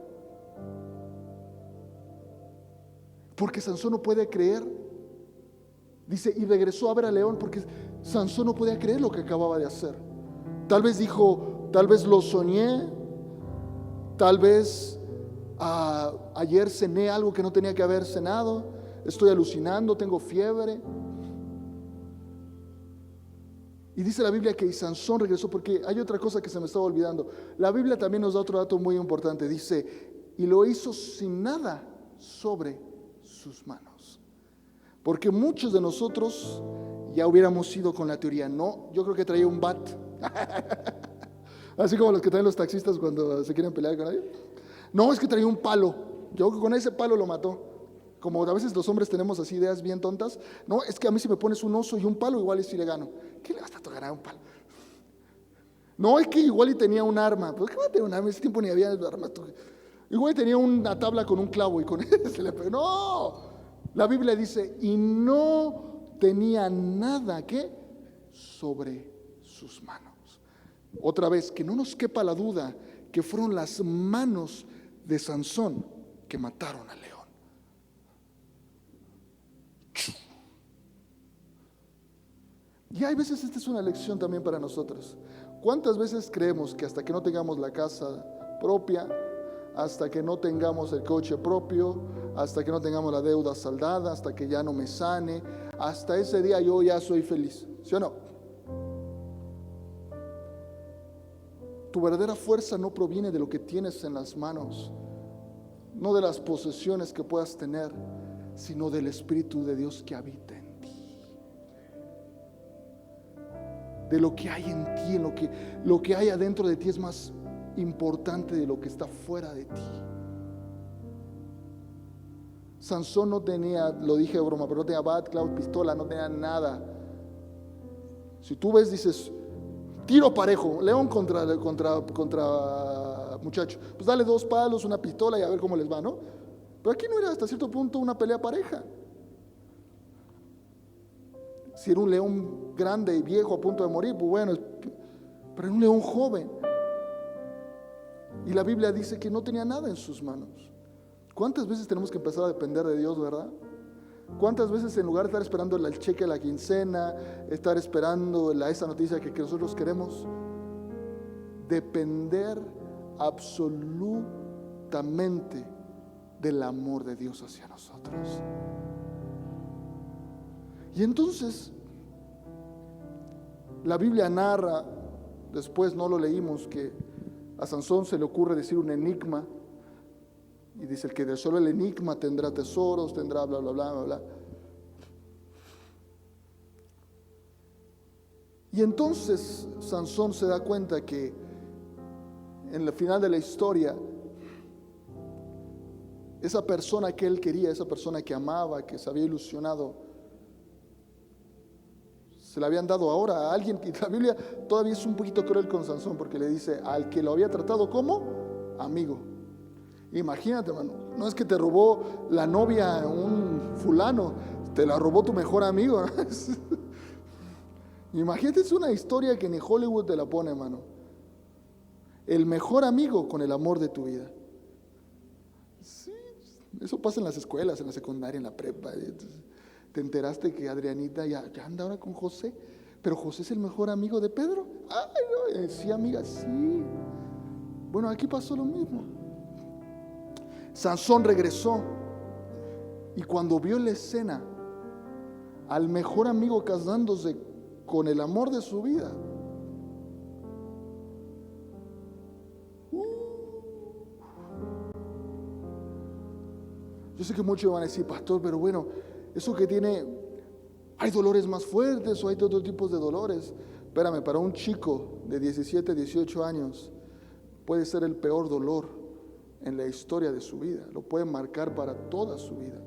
porque Sansón no puede creer. Dice, y regresó a ver al león, porque Sansón no podía creer lo que acababa de hacer. Tal vez dijo, tal vez lo soñé, tal vez ayer cené algo que no tenía que haber cenado, estoy alucinando, tengo fiebre. Y dice la Biblia que Sansón regresó, porque hay otra cosa que se me estaba olvidando. La Biblia también nos da otro dato muy importante. Dice, y lo hizo sin nada sobre sus manos. Porque muchos de nosotros ya hubiéramos ido con la teoría, no, yo creo que traía un bat. Así como los que traen los taxistas cuando se quieren pelear con alguien. No, es que traía un palo. Yo creo que con ese palo lo mató. Como a veces los hombres tenemos así ideas bien tontas. No, es que a mí si me pones un oso y un palo, igual sí le gano. ¿Qué le vas a ganar un palo? No, es que igual y tenía un arma. ¿Por qué va a tener un arma? En ese tiempo ni había armas. Igual tenía una tabla con un clavo y con él se le pegó. No. La Biblia dice, y no tenía nada que sobre sus manos. Otra vez, que no nos quepa la duda que fueron las manos de Sansón que mataron al león. Y hay veces esta es una lección también para nosotros. ¿Cuántas veces creemos que hasta que no tengamos la casa propia, hasta que no tengamos el coche propio, hasta que no tengamos la deuda saldada, hasta que ya no me sane, hasta ese día yo ya soy feliz? ¿Sí o no? Tu verdadera fuerza no proviene de lo que tienes en las manos, no de las posesiones que puedas tener, sino del Espíritu de Dios que habita en ti. De lo que hay en ti, en lo que hay adentro de ti es más importante de lo que está fuera de ti. Sansón no tenía, lo dije de broma, pero no tenía bat, clavo, pistola, no tenía nada. Si tú ves, dices, tiro parejo, león contra muchacho, pues dale 2 palos, una pistola y a ver cómo les va, ¿no? Pero aquí no era hasta cierto punto una pelea pareja. Si era un león grande y viejo a punto de morir, pues bueno, pero era un león joven. Y la Biblia dice que no tenía nada en sus manos. ¿Cuántas veces tenemos que empezar a depender de Dios, verdad? ¿Cuántas veces en lugar de estar esperando el cheque de la quincena, estar esperando esa noticia que nosotros queremos, depender absolutamente del amor de Dios hacia nosotros? Y entonces la Biblia narra, después no lo leímos, que a Sansón se le ocurre decir un enigma, y dice, el que resuelve el enigma tendrá tesoros, tendrá bla bla bla bla bla. Y entonces Sansón se da cuenta que en el final de la historia, esa persona que él quería, esa persona que amaba, que se había ilusionado, se la habían dado ahora a alguien que la Biblia todavía es un poquito cruel con Sansón, porque le dice al que lo había tratado como amigo. Imagínate, hermano, no es que te robó la novia un fulano, te la robó tu mejor amigo, ¿no? Imagínate, es una historia que ni Hollywood te la pone, hermano. El mejor amigo con el amor de tu vida. Sí, eso pasa en las escuelas, en la secundaria, en la prepa. ¿Te enteraste que Adrianita ya anda ahora con José? Pero José es el mejor amigo de Pedro. Ay, no, sí, amiga, sí. Bueno, aquí pasó lo mismo. Sansón regresó y cuando vio la escena al mejor amigo casándose con el amor de su vida, Yo sé que muchos van a decir, pastor, pero bueno, eso que tiene, hay dolores más fuertes o hay otros tipos de dolores. Espérame, para un chico de 17, 18 años puede ser el peor dolor en la historia de su vida. Lo puede marcar para toda su vida.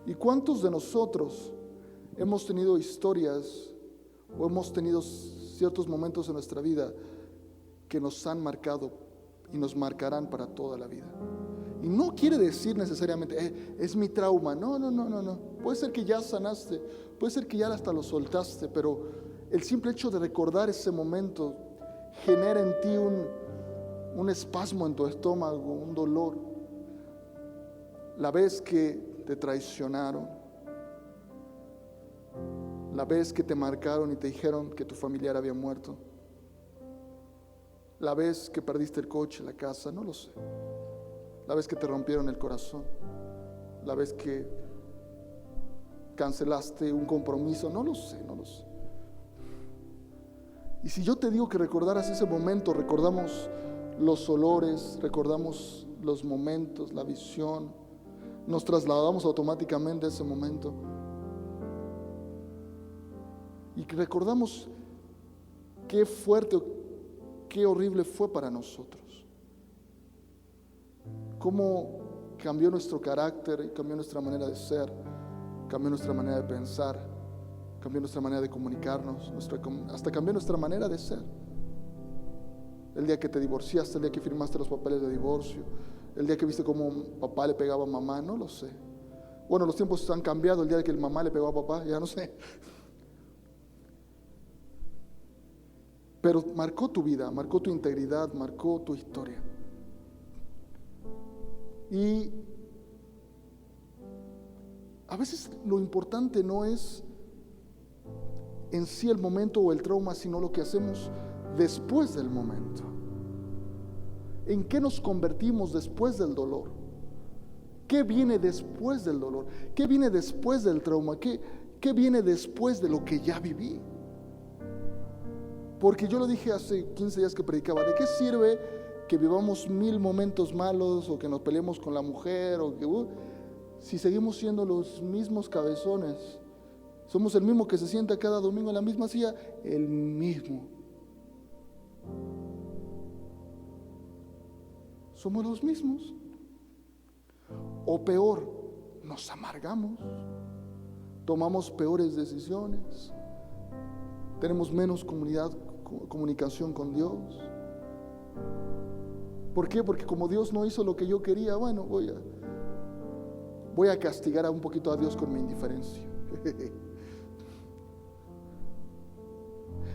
¿Y cuántos de nosotros hemos tenido historias o hemos tenido ciertos momentos en nuestra vida que nos han marcado y nos marcarán para toda la vida? Y no quiere decir necesariamente, es mi trauma. No. Puede ser que ya sanaste, puede ser que ya hasta lo soltaste, pero el simple hecho de recordar ese momento genera en ti un espasmo en tu estómago, un dolor. La vez que te traicionaron, la vez que te marcaron y te dijeron que tu familiar había muerto, la vez que perdiste el coche, la casa, no lo sé, la vez que te rompieron el corazón, la vez que cancelaste un compromiso, no lo sé. Y si yo te digo que recordaras ese momento, recordamos los olores, recordamos los momentos, la visión, nos trasladamos automáticamente a ese momento y recordamos qué fuerte, qué horrible fue para nosotros, cómo cambió nuestro carácter, cambió nuestra manera de ser, cambió nuestra manera de pensar, cambió nuestra manera de comunicarnos, hasta cambió nuestra manera de ser. El día que te divorciaste, el día que firmaste los papeles de divorcio, el día que viste cómo papá le pegaba a mamá, no lo sé. Bueno, los tiempos han cambiado, el día que el mamá le pegó a papá, ya no sé. Pero marcó tu vida, marcó tu integridad, marcó tu historia. Y a veces lo importante no es en sí el momento o el trauma, sino lo que hacemos después del momento. ¿En qué nos convertimos después del dolor? ¿Qué viene después del dolor? ¿Qué viene después del trauma? ¿Qué viene después de lo que ya viví? Porque yo lo dije hace 15 días que predicaba, ¿de qué sirve que vivamos 1000 momentos malos o que nos peleemos con la mujer o que si seguimos siendo los mismos cabezones? Somos el mismo que se sienta cada domingo en la misma silla, el mismo. Somos los mismos. O peor, nos amargamos, tomamos peores decisiones, tenemos menos comunicación con Dios. ¿Por qué? Porque como Dios no hizo lo que yo quería, bueno, voy a castigar un poquito a Dios con mi indiferencia.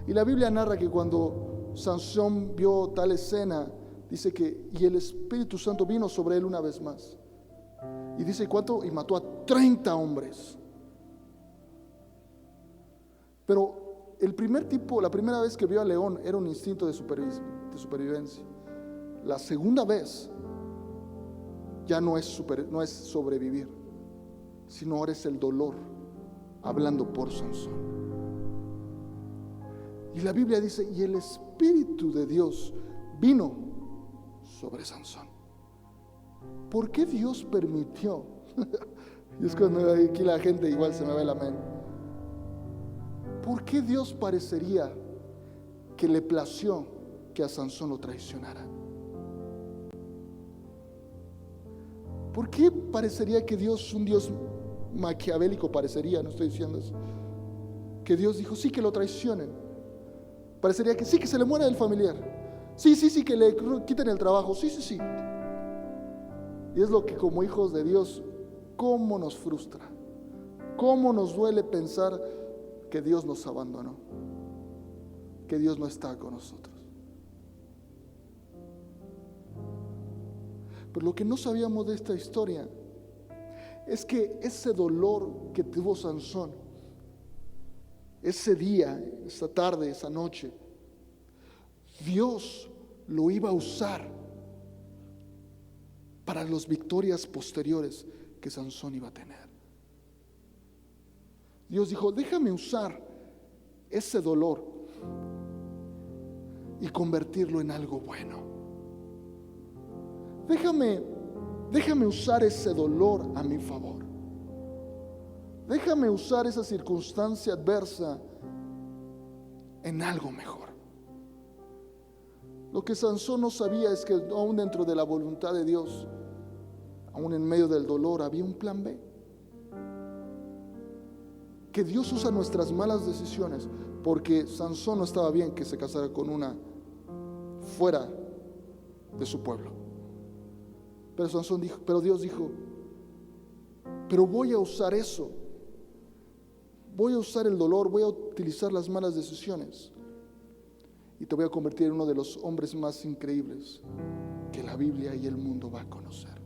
Y la Biblia narra que cuando Sansón vio tal escena, dice que y el Espíritu Santo vino sobre él una vez más. Y dice ¿cuánto? Y mató a 30 hombres. Pero la primera vez que vio al león era un instinto de supervivencia. La segunda vez ya no es sobrevivir, sino ahora es el dolor hablando por Sansón. Y la Biblia dice, y el Espíritu de Dios vino sobre Sansón. ¿Por qué Dios permitió? Y es cuando aquí la gente igual se me ve la mente. ¿Por qué Dios parecería que le plació que a Sansón lo traicionara? ¿Por qué parecería que Dios, un Dios maquiavélico parecería, no estoy diciendo eso, que Dios dijo, sí, que lo traicionen? Parecería que sí, que se le muera el familiar. Sí, que le quiten el trabajo. Sí. Y es lo que como hijos de Dios, cómo nos frustra, cómo nos duele pensar que Dios nos abandonó, que Dios no está con nosotros. Pero lo que no sabíamos de esta historia es que ese dolor que tuvo Sansón, ese día, esa tarde, esa noche, Dios lo iba a usar para las victorias posteriores que Sansón iba a tener. Dios dijo, déjame usar ese dolor y convertirlo en algo bueno. Déjame déjame usar ese dolor a mi favor. Déjame usar esa circunstancia adversa en algo mejor. Lo que Sansón no sabía es que aún dentro de la voluntad de Dios, aún en medio del dolor, había un plan B. Que Dios usa nuestras malas decisiones, porque Sansón no estaba bien que se casara con una fuera de su pueblo. Pero Sansón dijo, pero Dios dijo, pero voy a usar eso. Voy a usar el dolor, voy a utilizar las malas decisiones y te voy a convertir en uno de los hombres más increíbles que la Biblia y el mundo va a conocer.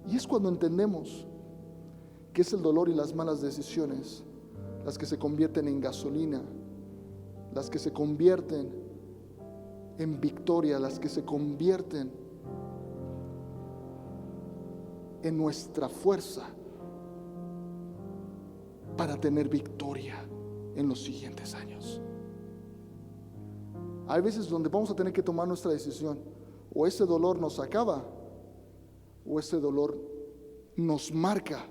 Y es cuando entendemos que es el dolor y las malas decisiones las que se convierten en gasolina, las que se convierten en victoria, las que se convierten en nuestra fuerza para tener victoria en los siguientes años. Hay veces donde vamos a tener que tomar nuestra decisión: o ese dolor nos acaba, o ese dolor nos marca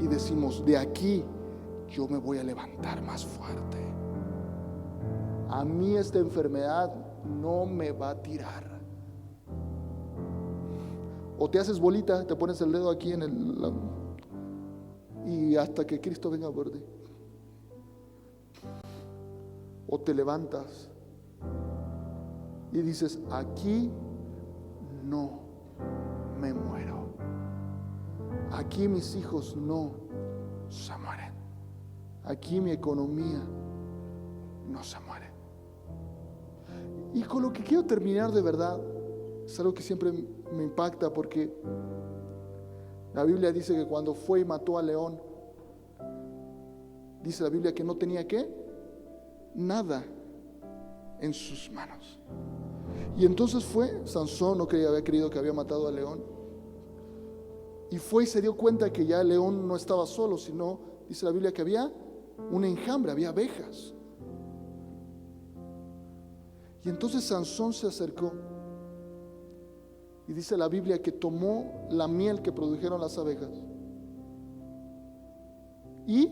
y decimos, de aquí yo me voy a levantar más fuerte. A mí esta enfermedad no me va a tirar. O te haces bolita, te pones el dedo aquí en el y hasta que Cristo venga por ti. O te levantas y dices, aquí no me muero. Aquí mis hijos no se mueren. Aquí mi economía no se muere. Y con lo que quiero terminar de verdad, es algo que siempre me impacta, porque la Biblia dice que cuando fue y mató al león, dice la Biblia que no tenía ¿qué? Nada en sus manos. Y entonces fue, Sansón no había creído que había matado al león, y fue y se dio cuenta que ya el león no estaba solo, sino, dice la Biblia, que había un enjambre, había abejas. Y entonces Sansón se acercó, y dice la Biblia que tomó la miel que produjeron las abejas, y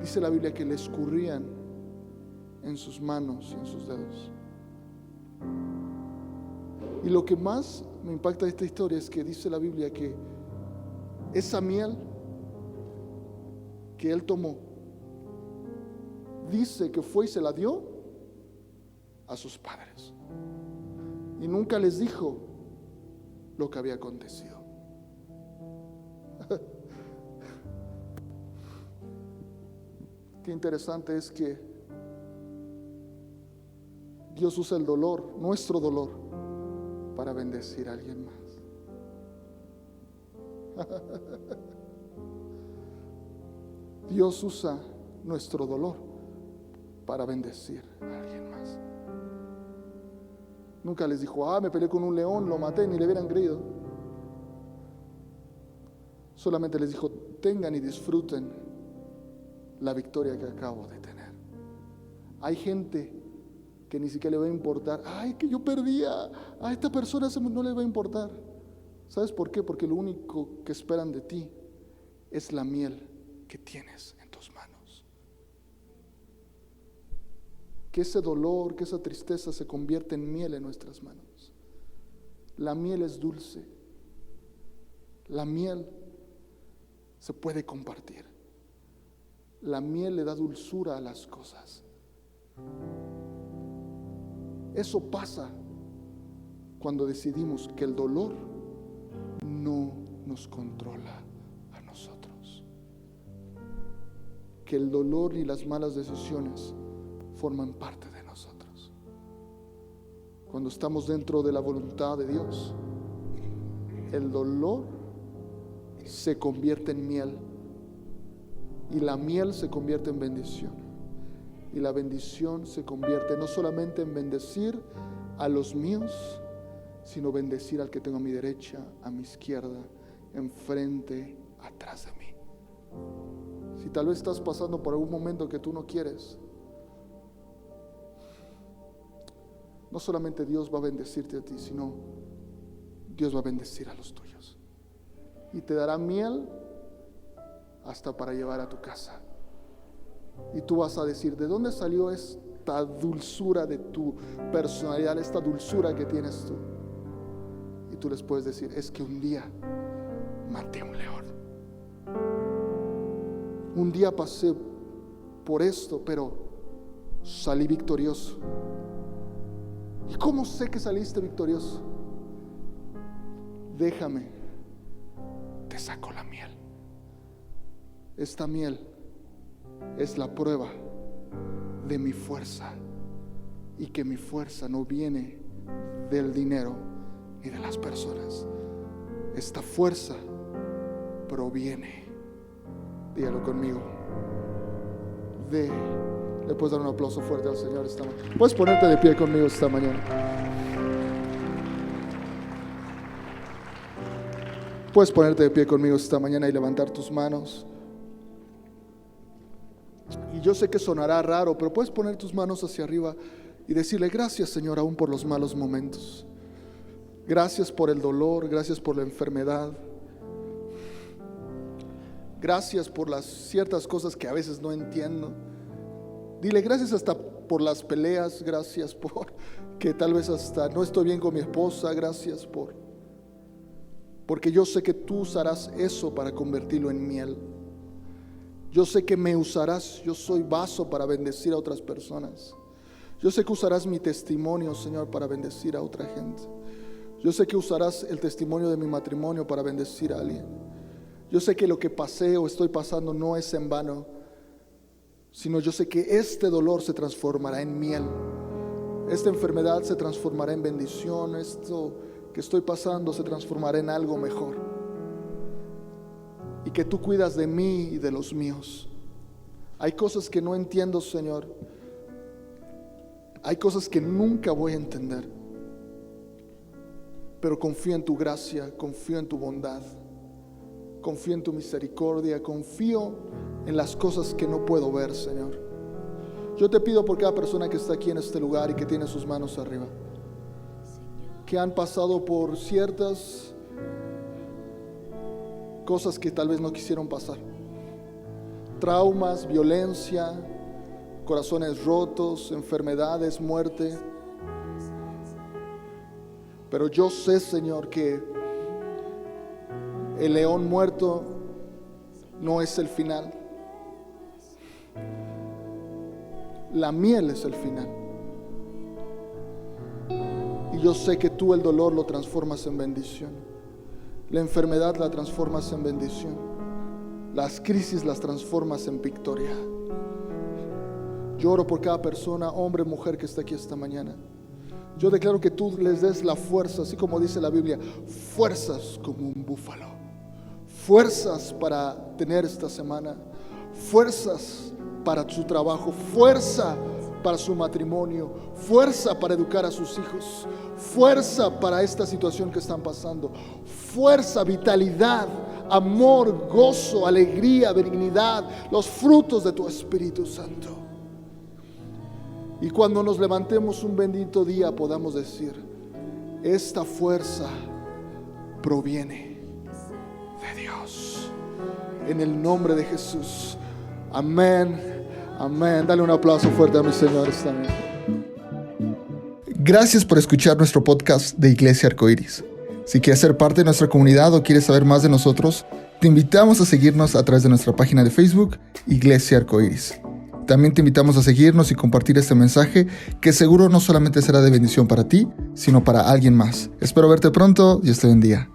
dice la Biblia que le escurrían en sus manos y en sus dedos. Y lo que más me impacta de esta historia es que dice la Biblia que esa miel que él tomó, dice que fue y se la dio a sus padres, y nunca les dijo lo que había acontecido. Qué interesante es que Dios usa el dolor, nuestro dolor, para bendecir a alguien más. Dios usa nuestro dolor para bendecir a alguien más. Nunca les dijo, me peleé con un león, lo maté, ni le hubieran creído. Solamente les dijo, tengan y disfruten la victoria que acabo de tener. Hay gente que ni siquiera le va a importar, que yo perdí a esta persona, no le va a importar. ¿Sabes por qué? Porque lo único que esperan de ti es la miel que tienes en tus manos. Que ese dolor, que esa tristeza se convierta en miel en nuestras manos. La miel es dulce. La miel se puede compartir. La miel le da dulzura a las cosas. Eso pasa cuando decidimos que el dolor no nos controla a nosotros, que el dolor y las malas decisiones forman parte de nosotros. Cuando estamos dentro de la voluntad de Dios, el dolor se convierte en miel, y la miel se convierte en bendición, y la bendición se convierte no solamente en bendecir a los míos, sino bendecir al que tengo a mi derecha, a mi izquierda, enfrente, atrás de mí. Si tal vez estás pasando por algún momento que tú no quieres, no solamente Dios va a bendecirte a ti, sino Dios va a bendecir a los tuyos. Y te dará miel hasta para llevar a tu casa. Y tú vas a decir, ¿de dónde salió esta dulzura de tu personalidad, esta dulzura que tienes tú? Y tú les puedes decir, es que un día maté a un león. Un día pasé por esto, pero salí victorioso. ¿Y cómo sé que saliste victorioso? Déjame, te saco la miel. Esta miel es la prueba de mi fuerza, y que mi fuerza no viene del dinero ni de las personas. Esta fuerza proviene, dígalo conmigo, le puedes dar un aplauso fuerte al Señor esta mañana. Puedes ponerte de pie conmigo esta mañana. Puedes ponerte de pie conmigo esta mañana y levantar tus manos. Y yo sé que sonará raro, pero puedes poner tus manos hacia arriba y decirle, gracias, Señor, aún por los malos momentos. Gracias por el dolor, gracias por la enfermedad. Gracias por las ciertas cosas que a veces no entiendo. Dile gracias hasta por las peleas, gracias por que tal vez hasta no estoy bien con mi esposa, gracias porque yo sé que tú usarás eso para convertirlo en miel. Yo sé que me usarás, yo soy vaso para bendecir a otras personas. Yo sé que usarás mi testimonio, Señor, para bendecir a otra gente. Yo sé que usarás el testimonio de mi matrimonio para bendecir a alguien. Yo sé que lo que pasé o estoy pasando no es en vano, sino yo sé que este dolor se transformará en miel. Esta enfermedad se transformará en bendición. Esto que estoy pasando se transformará en algo mejor. Y que tú cuidas de mí y de los míos. Hay cosas que no entiendo, Señor. Hay cosas que nunca voy a entender. Pero confío en tu gracia, confío en tu bondad, confío en tu misericordia, confío en las cosas que no puedo ver, Señor. Yo te pido por cada persona que está aquí en este lugar y que tiene sus manos arriba, que han pasado por ciertas cosas que tal vez no quisieron pasar. Traumas, violencia, corazones rotos, enfermedades, muerte. Pero yo sé, Señor, que el león muerto no es el final. La miel es el final. Y yo sé que tú el dolor lo transformas en bendición. La enfermedad la transformas en bendición. Las crisis las transformas en victoria. Yo oro por cada persona, hombre, mujer que está aquí esta mañana. Yo declaro que tú les des la fuerza, así como dice la Biblia, fuerzas como un búfalo. Fuerzas para tener esta semana, fuerzas para su trabajo, fuerza para su matrimonio, fuerza para educar a sus hijos, fuerza para esta situación que están pasando, fuerza, vitalidad, amor, gozo, alegría, benignidad, los frutos de tu Espíritu Santo. Y cuando nos levantemos un bendito día podamos decir, esta fuerza proviene de Dios. En el nombre de Jesús. Amén. Amén. Dale un aplauso fuerte a mis señores también. Gracias por escuchar nuestro podcast de Iglesia Arcoíris. Si quieres ser parte de nuestra comunidad o quieres saber más de nosotros, te invitamos a seguirnos a través de nuestra página de Facebook, Iglesia Arcoíris. También te invitamos a seguirnos y compartir este mensaje que seguro no solamente será de bendición para ti, sino para alguien más. Espero verte pronto. Dios te bendiga.